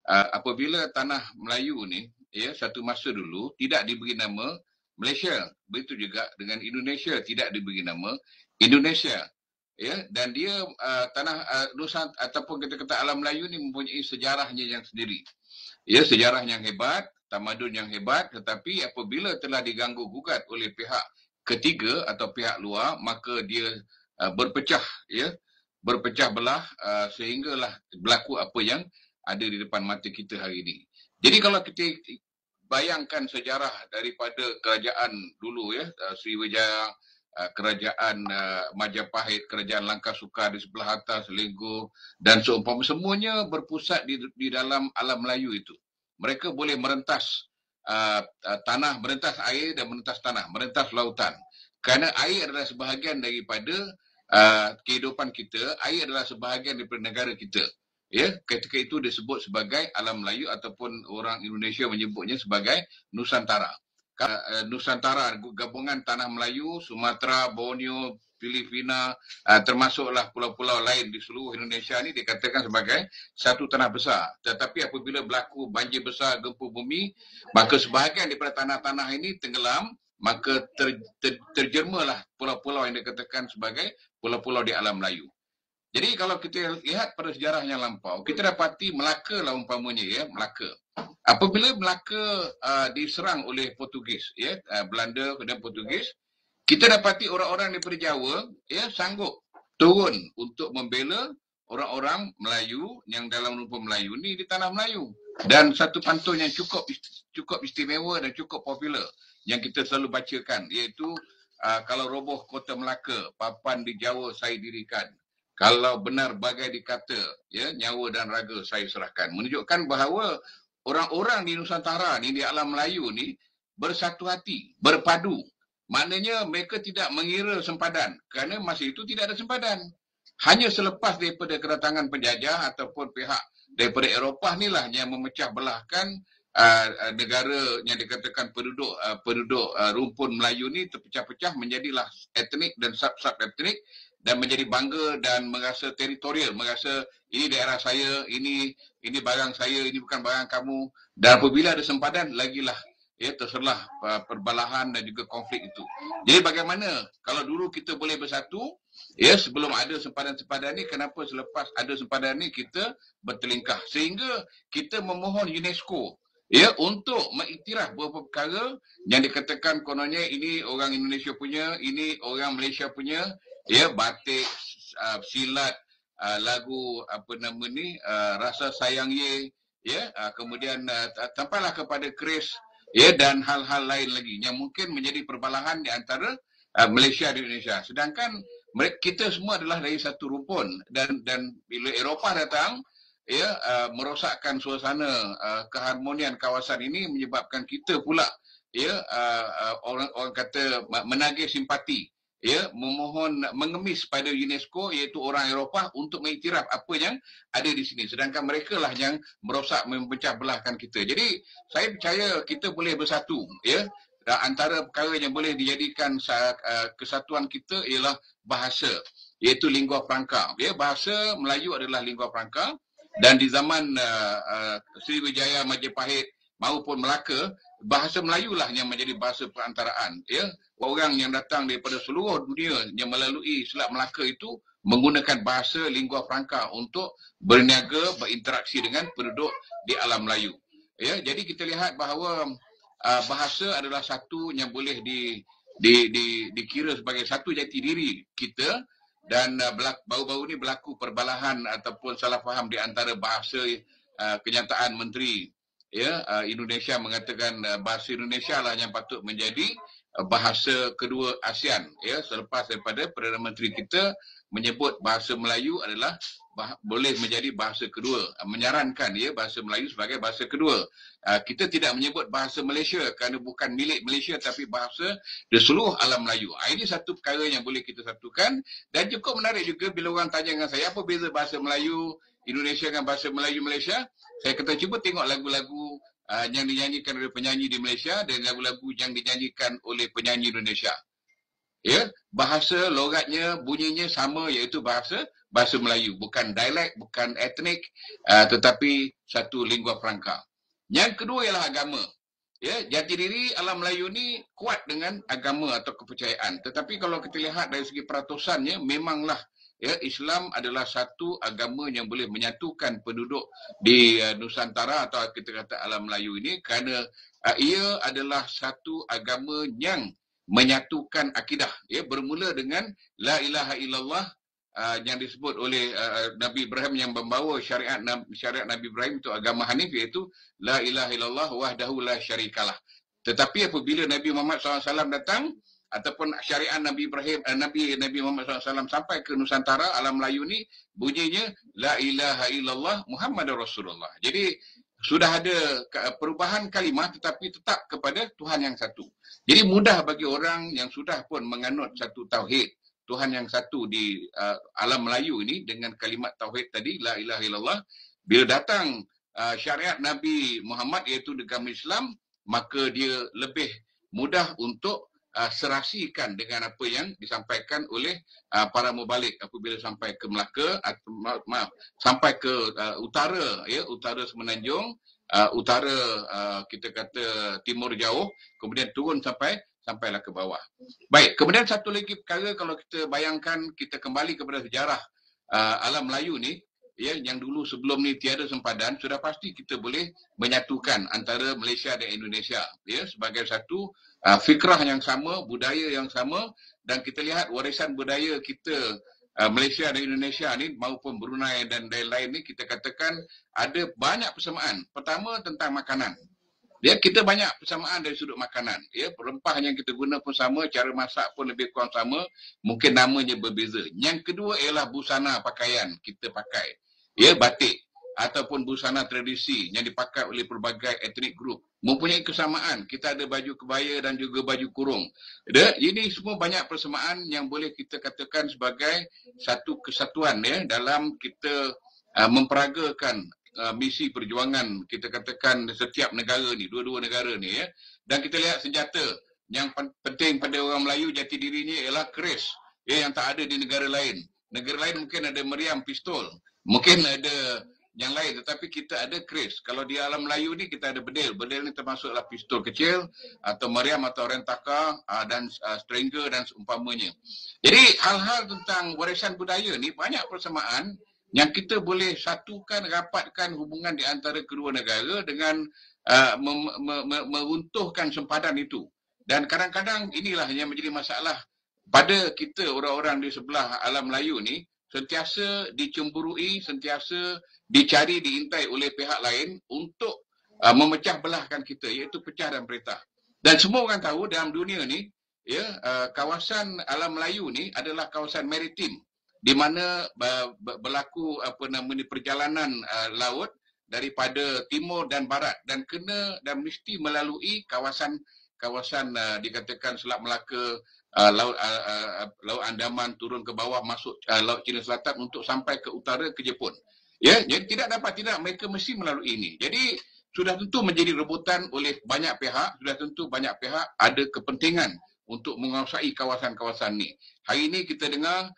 apabila tanah Melayu ni, ya, satu masa dulu tidak diberi nama Malaysia. Begitu juga dengan Indonesia tidak diberi nama Indonesia. Ya, dan dia tanah Nusantara ataupun kita kata alam Melayu ni mempunyai sejarahnya yang sendiri. Ya, sejarah yang hebat, tamadun yang hebat, tetapi apabila telah diganggu gugat oleh pihak ketiga atau pihak luar, maka dia berpecah, ya, berpecah belah sehinggalah berlaku apa yang ada di depan mata kita hari ini. Jadi kalau kita bayangkan sejarah daripada kerajaan dulu, ya, Sriwijaya, kerajaan Majapahit, kerajaan Langkasuka di sebelah atas, Selangor dan seumpama, semuanya berpusat di dalam alam Melayu itu. Mereka boleh merentas tanah, merentas air dan merentas tanah, merentas lautan. Kerana air adalah sebahagian daripada kehidupan kita, air adalah sebahagian daripada negara kita. Ya, ketika itu disebut sebagai alam Melayu ataupun orang Indonesia menyebutnya sebagai Nusantara. Nusantara, gabungan tanah Melayu, Sumatera, Borneo, Filipina, termasuklah pulau-pulau lain di seluruh Indonesia ni dikatakan sebagai satu tanah besar. Tetapi apabila berlaku banjir besar, gempa bumi, maka sebahagian daripada tanah-tanah ini tenggelam, maka terjermalah pulau-pulau yang dikatakan sebagai pulau-pulau di alam Melayu. Jadi kalau kita lihat pada sejarah yang lampau, kita dapati Melaka lah umpamanya, ya, Melaka. Apabila Melaka diserang oleh Portugis, ya, Belanda dan Portugis, kita dapati orang-orang daripada Jawa, ya, sanggup turun untuk membela orang-orang Melayu yang dalam rupa Melayu ni di tanah Melayu. Dan satu pantun yang cukup istimewa dan cukup popular yang kita selalu bacakan, iaitu kalau roboh kota Melaka, papan di Jawa saya dirikan. Kalau benar bagai dikata, ya, nyawa dan raga saya serahkan. Menunjukkan bahawa orang-orang di Nusantara ni, di alam Melayu ni, bersatu hati, berpadu. Maknanya mereka tidak mengira sempadan. Kerana masa itu tidak ada sempadan. Hanya selepas daripada kedatangan penjajah ataupun pihak daripada Eropah ni lah yang memecah belahkan negara yang dikatakan penduduk rumpun Melayu ni terpecah-pecah menjadilah etnik dan sub-sub etnik, dan menjadi bangga dan merasa teritorial, merasa ini daerah saya, ini barang saya, ini bukan barang kamu. Dan apabila ada sempadan, lagilah, ya, terserlah perbalahan dan juga konflik itu. Jadi bagaimana kalau dulu kita boleh bersatu, ya, sebelum ada sempadan-sempadan ni, kenapa selepas ada sempadan ni kita bertelingkah? Sehingga kita memohon UNESCO, ya, untuk mengiktiraf beberapa perkara yang dikatakan kononnya ini orang Indonesia punya, ini orang Malaysia punya, ya, batik, silat, lagu apa nama ni, rasa sayang ye, ya, kemudian sampailah kepada keris, ya, dan hal-hal lain lagi yang mungkin menjadi perbalahan di antara Malaysia dan Indonesia. Sedangkan kita semua adalah dari satu rumpun, dan bila Eropah datang, ya, merosakkan suasana keharmonian kawasan ini, menyebabkan kita pula, ya, orang kata menagih simpati, ya, memohon, mengemis pada UNESCO, iaitu orang Eropah, untuk mengiktiraf apa yang ada di sini. Sedangkan mereka lah yang merosak, memecah belahkan kita. Jadi saya percaya kita boleh bersatu, ya. Dan antara perkara yang boleh dijadikan kesatuan kita ialah bahasa, iaitu lingua franca. Ya, bahasa Melayu adalah lingua franca, dan di zaman Sriwijaya, Majapahit maupun Melaka, bahasa Melayu lah yang menjadi bahasa perantaraan, ya. Orang yang datang daripada seluruh dunia yang melalui Selat Melaka itu menggunakan bahasa lingua franca untuk berniaga, berinteraksi dengan penduduk di alam Melayu. Ya, jadi kita lihat bahawa bahasa adalah satu yang boleh dikira sebagai satu jati diri kita, dan baru-baru ni berlaku perbalahan ataupun salah faham di antara bahasa kenyataan menteri, ya, Indonesia mengatakan bahasa Indonesia lah yang patut menjadi bahasa kedua ASEAN, ya, selepas daripada Perdana Menteri kita menyebut bahasa Melayu adalah boleh menjadi bahasa kedua, menyarankan, ya, bahasa Melayu sebagai bahasa kedua. Kita tidak menyebut bahasa Malaysia kerana bukan milik Malaysia, tapi bahasa di seluruh alam Melayu. Ini satu perkara yang boleh kita satukan, dan cukup menarik juga bila orang tanya dengan saya, apa beza bahasa Melayu Indonesia dengan bahasa Melayu Malaysia? Saya kata cuba tengok lagu-lagu yang dinyanyikan oleh penyanyi di Malaysia dan lagu-lagu yang dinyanyikan oleh penyanyi Indonesia. Ya, bahasa logatnya, bunyinya sama, iaitu bahasa bahasa Melayu, bukan dialek, bukan etnik, tetapi satu lingua franca. Yang kedua ialah agama. Ya, jati diri alam Melayu ni kuat dengan agama atau kepercayaan. Tetapi kalau kita lihat dari segi peratusannya, memanglah ya, Islam adalah satu agama yang boleh menyatukan penduduk di Nusantara atau kita kata alam Melayu ini, kerana ia adalah satu agama yang menyatukan akidah. Ya, bermula dengan La ilaha illallah, yang disebut oleh Nabi Ibrahim yang membawa syariat Nabi Ibrahim itu agama Hanif, iaitu La ilaha illallah wahdahu la syarikalah. Tetapi apabila Nabi Muhammad SAW datang, ataupun syariat Nabi Ibrahim, Nabi Muhammad SAW sampai ke Nusantara, alam Melayu ni bunyinya La ilaha illallah Muhammadur Rasulullah. Jadi sudah ada perubahan kalimah tetapi tetap kepada Tuhan yang satu. Jadi mudah bagi orang yang sudah pun menganut satu tauhid, Tuhan yang satu di alam Melayu ini dengan kalimat tauhid tadi, La ilaha illallah, bila datang syariat Nabi Muhammad iaitu agama Islam, maka dia lebih mudah untuk serasikan dengan apa yang disampaikan oleh para mubalik apabila sampai ke Melaka, sampai ke utara, ya, utara Semenanjung, utara kita kata timur jauh, kemudian turun sampailah ke bawah. Baik, kemudian satu lagi perkara, kalau kita bayangkan, kita kembali kepada sejarah alam Melayu ni, ya, yang dulu sebelum ni tiada sempadan, sudah pasti kita boleh menyatukan antara Malaysia dan Indonesia, ya, sebagai satu fikrah yang sama, budaya yang sama. Dan kita lihat warisan budaya kita Malaysia dan Indonesia ni maupun Brunei dan lain-lain ni, kita katakan ada banyak persamaan. Pertama, tentang makanan. Ya, kita banyak persamaan dari sudut makanan. Ya, rempah yang kita guna pun sama, cara masak pun lebih kurang sama, mungkin namanya berbeza. Yang kedua ialah busana pakaian kita pakai. Ya, batik ataupun busana tradisi yang dipakai oleh pelbagai etnik group mempunyai kesamaan. Kita ada baju kebaya dan juga baju kurung. Ini semua banyak persamaan yang boleh kita katakan sebagai satu kesatuan, ya, dalam kita memperagakan misi perjuangan, kita katakan setiap negara ni, dua-dua negara ni, ya. Dan kita lihat senjata yang penting pada orang Melayu, jati dirinya ialah keris, ya, yang tak ada di negara lain. Negara lain mungkin ada meriam, pistol, mungkin ada yang lain, tetapi kita ada keris. Kalau di alam Melayu ni kita ada bedil. Bedil ni termasuklah pistol kecil atau meriam atau rentaka dan stringer dan seumpamanya. Jadi hal-hal tentang warisan budaya ni banyak persamaan yang kita boleh satukan, rapatkan hubungan di antara kedua negara dengan meruntuhkan sempadan itu. Dan kadang-kadang inilah yang menjadi masalah pada kita orang-orang di sebelah alam Melayu ni, sentiasa dicemburui, sentiasa dicari, diintai oleh pihak lain untuk memecah belahkan kita, iaitu pecah dan peretah. Dan semua orang tahu dalam dunia ni, ya, kawasan alam Melayu ni adalah kawasan maritim, di mana berlaku perjalanan laut daripada timur dan barat, dan mesti melalui kawasan dikatakan Selat Melaka, Laut Andaman, turun ke bawah masuk Laut Cina Selatan untuk sampai ke utara, ke Jepun. Ya, jadi tidak mereka mesti melalui ini. Jadi sudah tentu menjadi rebutan oleh banyak pihak, sudah tentu banyak pihak ada kepentingan untuk menguasai kawasan-kawasan ni. Hari ini kita dengar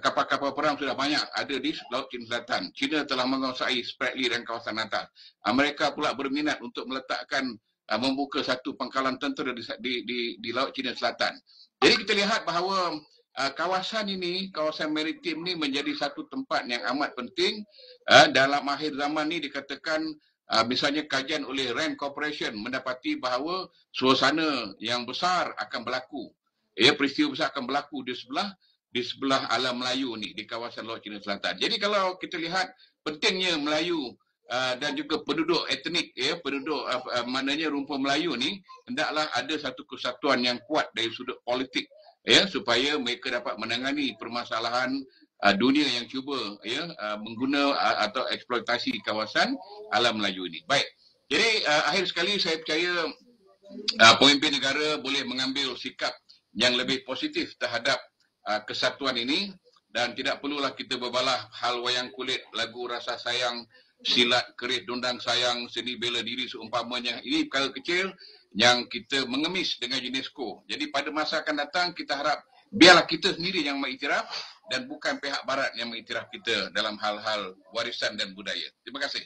kapal-kapal perang sudah banyak ada di Laut Cina Selatan. China telah menguasai Spratly dan kawasan atas. Amerika pula berminat untuk meletakkan membuka satu pangkalan tentera di Laut Cina Selatan. Jadi kita lihat bahawa kawasan ini, kawasan maritim ni menjadi satu tempat yang amat penting. Dalam akhir zaman ni dikatakan, misalnya kajian oleh RAND Corporation mendapati bahawa suasana yang besar akan berlaku. Peristiwa besar akan berlaku di sebelah alam Melayu ni, di kawasan Laut Cina Selatan. Jadi kalau kita lihat pentingnya Melayu dan juga penduduk etnik, ya, penduduk maknanya rumpun Melayu ni, hendaklah ada satu kesatuan yang kuat dari sudut politik, ya, supaya mereka dapat menangani permasalahan dunia yang cuba, ya, mengguna atau eksploitasi kawasan alam Melayu ini. Baik. Jadi akhir sekali saya percaya pemimpin negara boleh mengambil sikap yang lebih positif terhadap kesatuan ini, dan tidak perlulah kita berbalah hal wayang kulit, lagu rasa sayang, silat, keris, dondang sayang, seni bela diri seumpamanya. Ini perkara kecil yang kita mengemis dengan UNESCO. Jadi pada masa akan datang kita harap biarlah kita sendiri yang mengiktiraf dan bukan pihak barat yang mengiktiraf kita dalam hal-hal warisan dan budaya. Terima kasih.